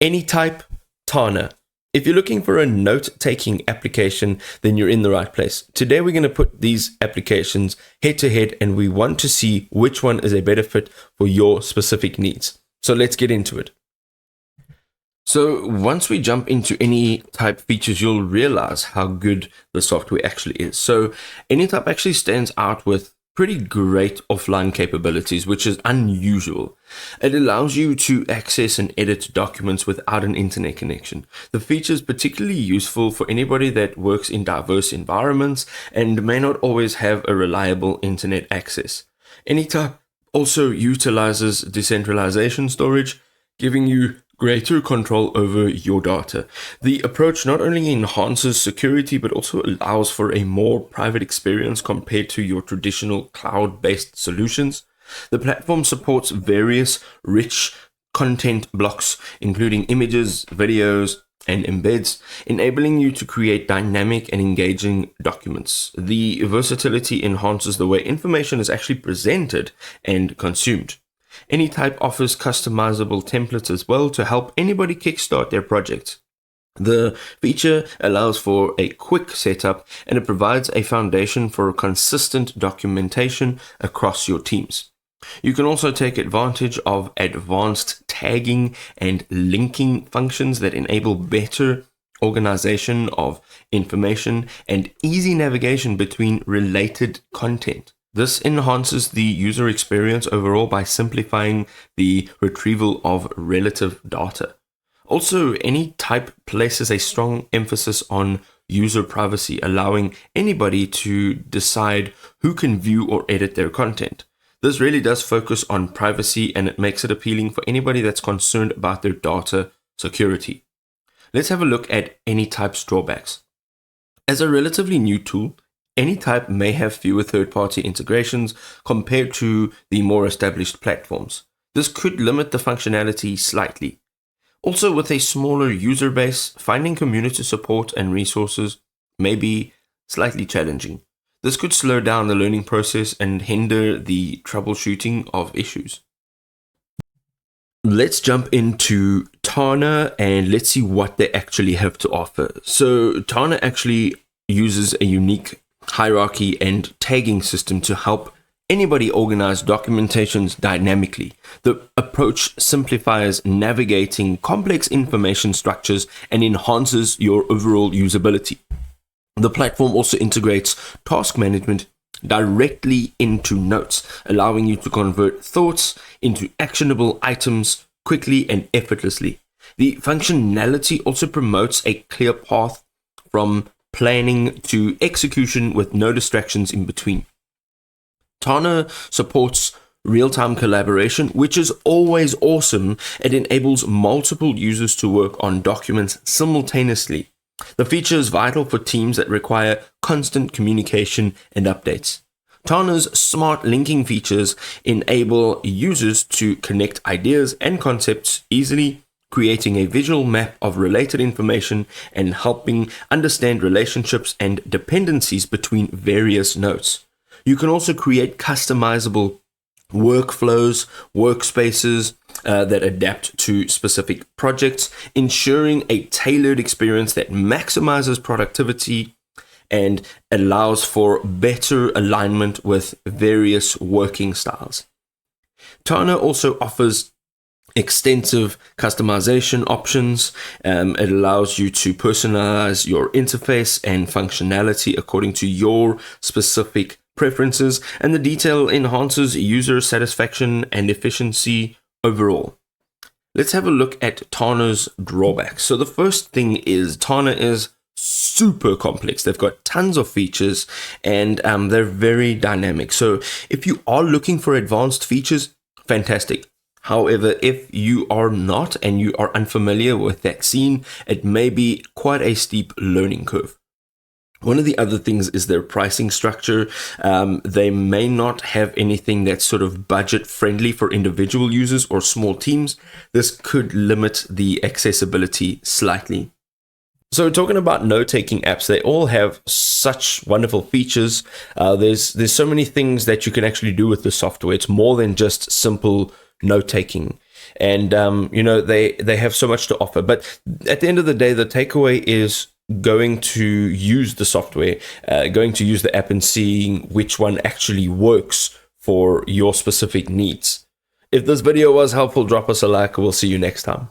Anytype, Tana. If you're looking for a note-taking application, then you're in the right place. Today we're going to put these applications head to head, and we want to see which one is a better fit for your specific needs. So let's get into it. So once we jump into Anytype Features, you'll realize how good the software actually is. So Anytype actually stands out with pretty great offline capabilities, which is unusual. It allows you to access and edit documents without an internet connection. The feature is particularly useful for anybody that works in diverse environments and may not always have a reliable internet access. Anytype also utilizes decentralization storage, giving you greater control over your data. The approach not only enhances security, but also allows for a more private experience compared to your traditional cloud-based solutions. The platform supports various rich content blocks, including images, videos, and embeds, enabling you to create dynamic and engaging documents. The versatility enhances the way information is actually presented and consumed. Anytype offers customizable templates as well to help anybody kickstart their project. The feature allows for a quick setup, and it provides a foundation for consistent documentation across your teams. You can also take advantage of advanced tagging and linking functions that enable better organization of information and easy navigation between related content. This enhances the user experience overall by simplifying the retrieval of relative data. Also, Anytype places a strong emphasis on user privacy, allowing anybody to decide who can view or edit their content. This really does focus on privacy, and it makes it appealing for anybody that's concerned about their data security. Let's have a look at Anytype's drawbacks. As a relatively new tool, Anytype may have fewer third-party integrations compared to the more established platforms. This could limit the functionality slightly. Also, with a smaller user base, finding community support and resources may be slightly challenging. This could slow down the learning process and hinder the troubleshooting of issues. Let's jump into Tana and let's see what they actually have to offer. So Tana actually uses a unique hierarchy and tagging system to help anybody organize documentations dynamically. The approach simplifies navigating complex information structures and enhances your overall usability. The platform also integrates task management directly into notes, allowing you to convert thoughts into actionable items quickly and effortlessly. The functionality also promotes a clear path from planning to execution with no distractions in between. Tana supports real-time collaboration, which is always awesome. It enables multiple users to work on documents simultaneously. The feature is vital for teams that require constant communication and updates. Tana's smart linking features enable users to connect ideas and concepts easily, creating a visual map of related information and helping understand relationships and dependencies between various notes. You can also create customizable workflows, workspaces that adapt to specific projects, ensuring a tailored experience that maximizes productivity and allows for better alignment with various working styles. Tana also offers extensive customization options. It allows you to personalize your interface and functionality according to your specific preferences, and the detail enhances user satisfaction and efficiency overall. Let's have a look at Tana's drawbacks. So the first thing is Tana is super complex. They've got tons of features and they're very dynamic. So if you are looking for advanced features, fantastic. However, if you are not and you are unfamiliar with that scene, it may be quite a steep learning curve. One of the other things is their pricing structure. They may not have anything that's sort of budget friendly for individual users or small teams. This could limit the accessibility slightly. So talking about note-taking apps, they all have such wonderful features. There's so many things that you can actually do with the software. It's more than just simple note-taking. and they have so much to offer. But at the end of the day, the takeaway is going to use the software, going to use the app and seeing which one actually works for your specific needs. If this video was helpful, drop us a like. We'll see you next time.